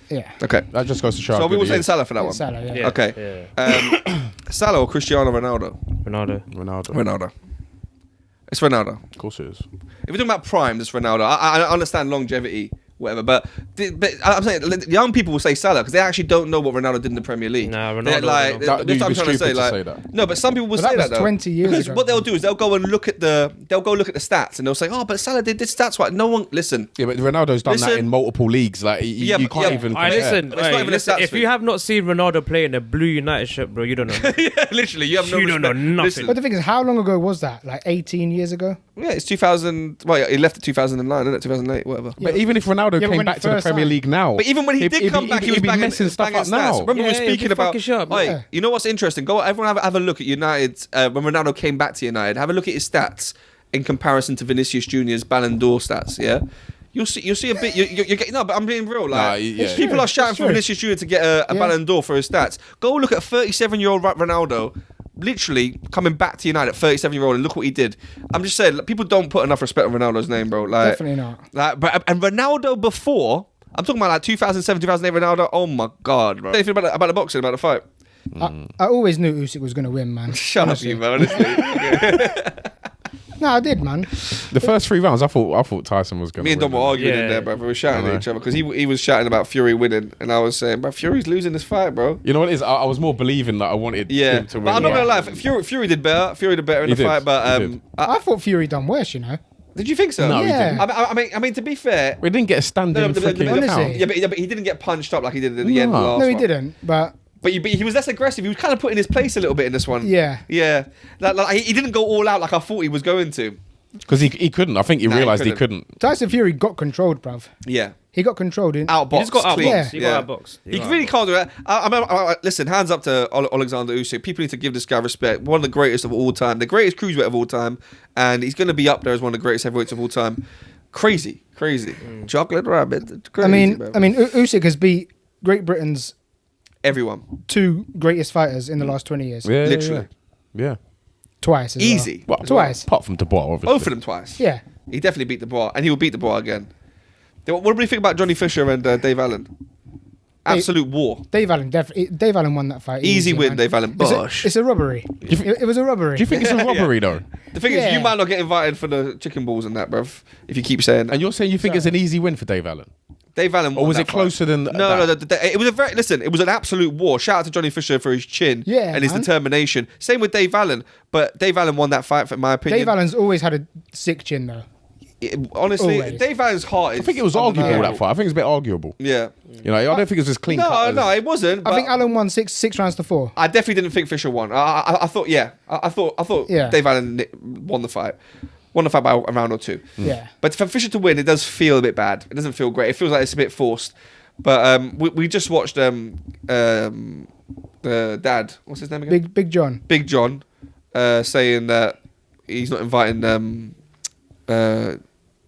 Yeah. Okay. That just goes to show So how we good were he saying is. Salah for that Yeah, one. Salah, yeah. Yeah. Okay. Yeah. Salah or Cristiano Ronaldo? Ronaldo. Ronaldo. It's Ronaldo. Of course it is. If we're talking about prime, it's Ronaldo. I understand longevity, whatever, but I'm saying young people will say Salah because they actually don't know what Ronaldo did in the Premier League. Nah, Ronaldo They're like, will know. that's what I'm You'd be trying to stupid to say. say that. No, but some people will But say that was that though. 20 years because ago, what they'll bro. do is they'll go and look at the stats and they'll say, oh, but Salah did this stats right. No one listen. Yeah, but Ronaldo's done that Listen. in multiple leagues. Like Yeah, you but- can't yeah, even. I compare. listen. It's not even a listen stats if thing. you have not seen Ronaldo play in a blue United shirt, bro, you don't know. Yeah, literally, you have no You don't know respect. nothing. Listen, But the thing is, how long ago was that? Like 18 years ago? yeah, it's 2000. Well, yeah, he left at 2009, isn't it? 2008, whatever. But even if Ronaldo but came when back he to the first Premier signed- League now, But even when he did come back, he was be banging, messing stuff banging up stats. now. Remember we were Yeah, he'd be speaking about. fucking sharp, Oi, yeah. you know what's interesting? Go, everyone have a look at United when Ronaldo came back to United. Have a look at his stats in comparison to Vinicius Junior's Ballon d'Or stats. Yeah. You'll see a bit. You're getting no, but I'm being real. Like yeah. people are shouting It's for true. Vinicius Junior to get a Yeah. Ballon d'Or for his stats. Go look at 37-year-old Ronaldo, literally coming back to United at 37-year-old, and look what he did. I'm just saying, like, people don't put enough respect on Ronaldo's name, bro. Like, Definitely not. Like, but and Ronaldo before, I'm talking about like 2007, 2008 Ronaldo. Oh my god, bro. Anything about the boxing, about the fight? I always knew Usyk was going to win, man. Shut Honestly. up, you man. Honestly. No, I did, man. The first 3 rounds, I thought Tyson was going to Me and Dom were arguing in Yeah. there, bro. We were shouting I know. at each other because he was shouting about Fury winning, and I was saying, bro, Fury's losing this fight, bro. You know what it is? I was more believing that I wanted Yeah, him to win. but I'm not Yeah. gonna lie. Fury did better. Fury did better in He the did. fight, but He did. I thought Fury done worse, you know. did you think so? No, he Yeah. didn't. I mean, to be fair, We didn't get a standing no, but- freaking honestly- count. yeah, but he didn't get punched up like he did at the end of the No. last No, he one. didn't. But But he was less aggressive. He was kind of put in his place a little bit in this one. Yeah. Yeah. Like, he didn't go all out like I thought he was going to. Because he couldn't. I think he Nah, he realised he couldn't. couldn't. Tyson Fury got controlled, bruv. Yeah. He got controlled in. Outboxed. He just got clean. outboxed. He Yeah. got outboxed. He really can't do that. Listen, hands up to Alexander Usyk. People need to give this guy respect. One of the greatest of all time. The greatest cruiserweight of all time. And he's going to be up there as one of the greatest heavyweights of all time. Crazy. Chocolate rabbit. Crazy, I mean, Usyk has beat Great Britain's everyone. 2 greatest fighters in the last 20 years. Yeah, Literally. Yeah. Twice. As Easy. Well, Twice. Apart from Dubois, obviously. Both of them twice. Well. Yeah. He definitely beat the bar. And he will beat the bar again. What do we think about Johnny Fisher and Dave Allen? Absolute war. Dave Allen won that fight. Easy win, man. Dave Allen. Bosh. It's a robbery. It was a robbery. Do you think it's a robbery, though? The thing is, Yeah. you might not get invited for the chicken balls and that, bruv. If you keep saying that. And you're saying you think it's an easy win for Dave Allen? Dave Allen won Or was that it fight. closer than No, that? it was a very listen. It was an absolute war. Shout out to Johnny Fisher for his chin Yeah, and his man. determination. Same with Dave Allen, but Dave Allen won that fight, in my opinion. Dave Allen's always had a sick chin, though. Honestly, Always. Dave Allen's heart. I think it was arguable, that fight. I think it's a bit arguable. Yeah. You know, I don't think it was as clean cut. No, as- it wasn't. I but think Allen won six rounds to 4. I definitely didn't think Fisher won. I thought, yeah. I thought Yeah. Dave Allen won the fight. Won the fight by a round or 2. Yeah. But for Fisher to win, it does feel a bit bad. It doesn't feel great. It feels like it's a bit forced. But we just watched the dad. What's his name again? Big John. Big John saying that he's not inviting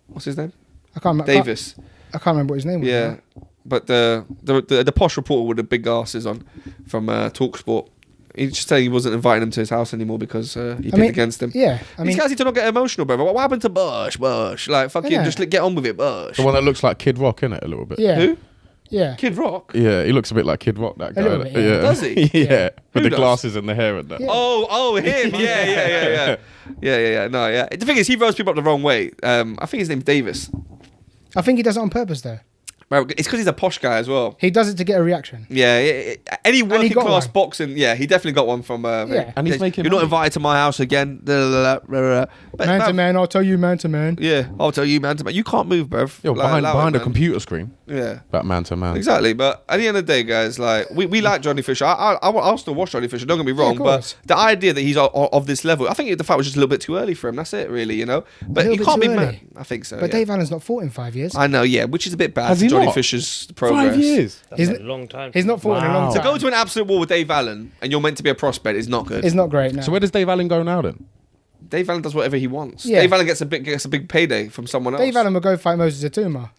what's his name? I can't remember. Davis. I can't remember what his name was. Yeah. now. But the posh reporter with the big glasses on from Talksport, he just saying he wasn't inviting him to his house anymore because he picked against him. Yeah. I These mean, guys need to not get emotional, brother. What happened to Bush? Like, fucking, Yeah. just get on with it, Bush. The one that looks like Kid Rock, innit, a little bit. yeah. Who? Yeah. Kid Rock? Yeah, he looks a bit like Kid Rock, that guy. little bit, yeah. Does he? yeah. Who With the does? glasses and the hair and that. Yeah. Oh, him. Yeah. No, yeah. The thing is, he rose people up the wrong way. I think his name's Davis. I think he does it on purpose, though. Bro, it's because he's a posh guy as well. He does it to get a reaction. Yeah, any working got class one. boxing, yeah, he definitely got one from. Yeah. And he's making You're not money. invited to my house again. But, Man to man, I'll tell you, man to man. Yeah, I'll tell you, man to man. You can't move, bruv. Yo, Like, allow behind it, a man. computer screen. Yeah. That man to man. Exactly, but at the end of the day, guys, like we like Johnny Fisher. I'll still watch Johnny Fisher. Don't get me wrong, of but course. the idea that he's of this level, I think the fight was just a little bit too early for him. That's it, really, you know. But little you bit can't too be early. mad. I think so. But yeah. Dave Allen's not fought in 5 years. I know, yeah, which is a bit bad Has for he Johnny not? Fisher's progress. 5 years. That's He's- a long time. He's not fought in a long Wow. time. To go to an absolute war with Dave Allen and you're meant to be a prospect is not good. It's not great. No. So where does Dave Allen go now then? Dave Allen does whatever he wants. Yeah. Dave Allen gets a big payday from someone else. Dave Allen will go fight Moses Atuma.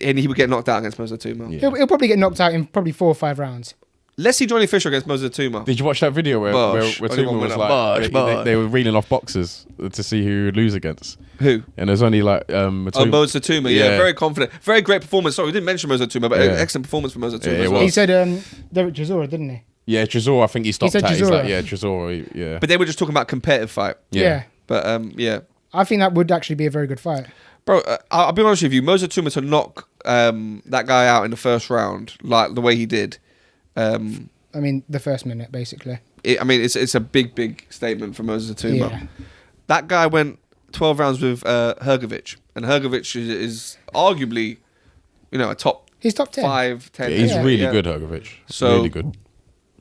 and he would get knocked out against Moses Atuma. Yeah. He'll probably get knocked out in probably 4 or 5 rounds. Let's see Johnny Fisher against Moses Atuma. Did you watch that video where Bosh. Tuma Only one was winner. like Bosh. they were reeling off boxes to see who would lose against? Who? And there's only like Moses Atuma. Yeah, very confident. Very great performance. Sorry, we didn't mention Moses Atuma, but excellent performance from Moses Atuma Yeah, as it well. was. He said Derek Chisora, didn't he? Yeah, Chisora. I think he stopped said at. He's Chisora. like, yeah, Chisora. Yeah. But they were just talking about competitive fight. Yeah. But yeah. I think that would actually be a very good fight. Bro, I'll be honest with you. Moses Atuma to knock that guy out in the first round, like the way he did. I mean, the first minute, basically. It's a big statement for Moses Atuma. Yeah. That guy went 12 rounds with Hrgovic, and Hrgovic is arguably, a top. He's top 10. 5, 10. Yeah, he's Yeah. really good, Hrgovic. So- really good.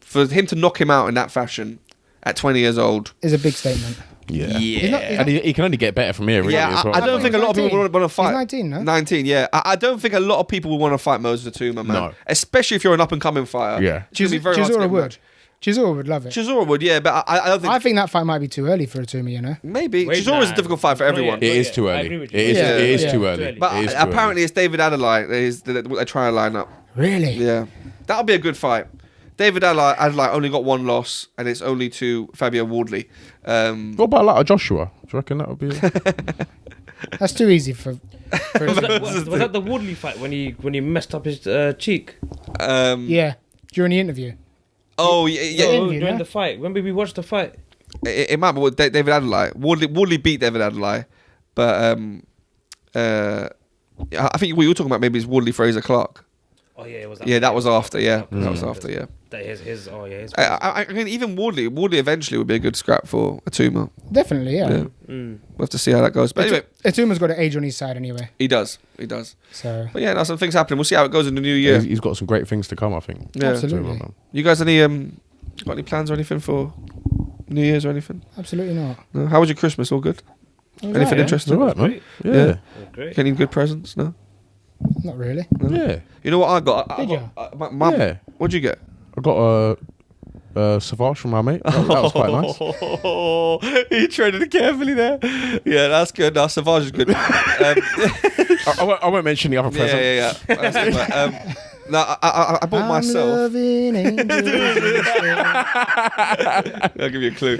For him to knock him out in that fashion at 20 years old. Is a big statement. Yeah. He's not- And he can only get better from here, really. Yeah, as well. I don't think a lot of people would want to fight. He's 19, no? 19, yeah. I don't think a lot of people would want to fight Moses Atuma, man. No. Especially if you're an up-and-coming fighter. Yeah. It's gonna be very hard to Chisora get would. matched. Chisora would love it. Chisora would, yeah, but I don't think... I think that fight might be too early for Atuma, you know? Maybe. Wait, Chisora is a nah. difficult fight for No, everyone. yeah. It is too I early. agree with It you. is. Yeah. It is Yeah. too early. But It is too apparently it's David Adelaide what they're trying to line up. Really? Yeah. That'll be a good fight. David Adelaide only got one loss, and it's only to Fabio Wardley. What about like a Joshua? Do you reckon that would be? That's too easy for Was that the Woodley fight when he messed up his cheek? yeah, during the interview. Oh, yeah. interview, During no? the fight. When we watched the fight. It might be with David Adelaide. Wardley beat David Adelaide, but I think what you were talking about maybe is Wardley Fraser Clark. Oh yeah, it was. Yeah, that was after. Yeah, Mm. that was after. Yeah. That his. Oh yeah. His I mean, even Wardley eventually would be a good scrap for Atuma. Definitely, yeah. Yeah. We'll have to see how that goes. But anyway, Atuma's got an age on his side anyway. he does. So But yeah, now some things happening. We'll see how it goes in the new year. He's got some great things to come, I think. Yeah. absolutely, You guys got any plans or anything for New Year's or anything? absolutely not. No? How was your Christmas? All good? All Anything right, interesting? All right, man. Great. Yeah. Yeah. Great. Any good presents? No. Not really. Yeah. You know what I got? Did you? Yeah. What'd you get? I got a Savage from my mate. That was quite nice. Oh, he treaded carefully there. Yeah, that's good. No, Savage is good. I won't mention the other present. Yeah. That's it, but, no, I bought I'm myself. loving angels. I'll give you a clue.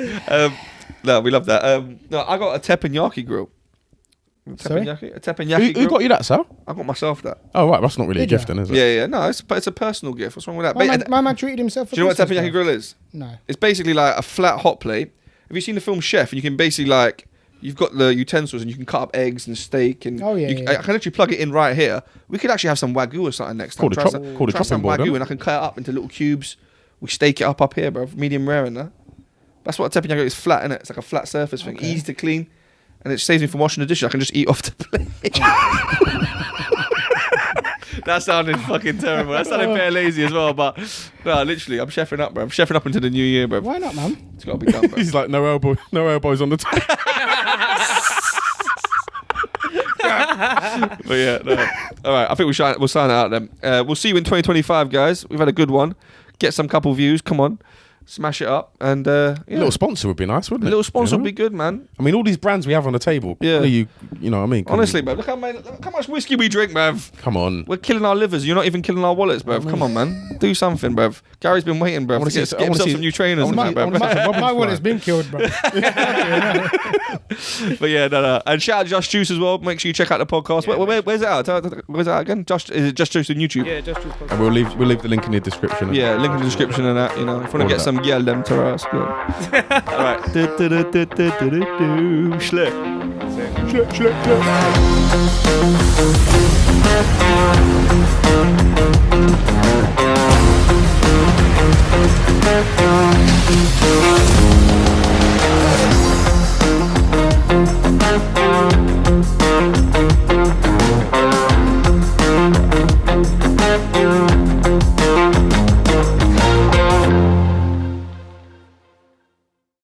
No, we love that. No, I got a teppanyaki grill. Sorry? A teppanyaki Who grill. got you that, Sal? I got myself that. Oh, right. That's not really a Did ya? gift, then, is it? Yeah. No, it's a personal gift. What's wrong with that? My man treated himself for Do you know what Christmas, teppanyaki bro. grill is? No. It's basically like a flat hot plate. Have you seen the film Chef? And you can basically you've got the utensils and you can cut up eggs and steak and Oh, yeah, yeah. I can actually plug it in right here. We could actually have some wagyu or something next time. Called a Try some chopping board, wagyu innit? and I can cut it up into little cubes. We steak it up here, bro, medium rare and that. That's what a teppanyaki is, flat, innit? It's like a flat surface thing, easy to clean, and it saves me from washing the dishes. I can just eat off the plate. That sounded fucking terrible. That sounded bare lazy as well, but no, literally, I'm chefing up, bro. I'm chefing up into the new year, bro. Why not, man? It's got to be done, bro. He's like, no elbows on the table. But yeah, no. All right. I think we'll sign it out then. We'll see you in 2025, guys. We've had a good one. Get some couple views. Come on, smash it up. And yeah. A little sponsor would be nice, wouldn't A it? little sponsor You know? would be good, man. I mean, all these brands we have on the table. Yeah. You know what I mean? Honestly, bro. Look how much whiskey we drink, bruv. Come on. We're killing our livers. You're not even killing our wallets, bruv. Come on, man. Do something, bruv. Gary's been waiting, bruv. wanna To see- get himself some new trainers and My, that, bruv. my wallet's been killed, bro. But yeah, no. And shout out to Just Juice as well. Make sure you check out the podcast. Where's it out? Where's it out again? Is it Just Juice on YouTube? Yeah, just choose. And we'll leave the link in the description. Yeah, link in the description and that, you know. If you want to All get that. some girl them to us, go. Alright. Schlick. Schlick.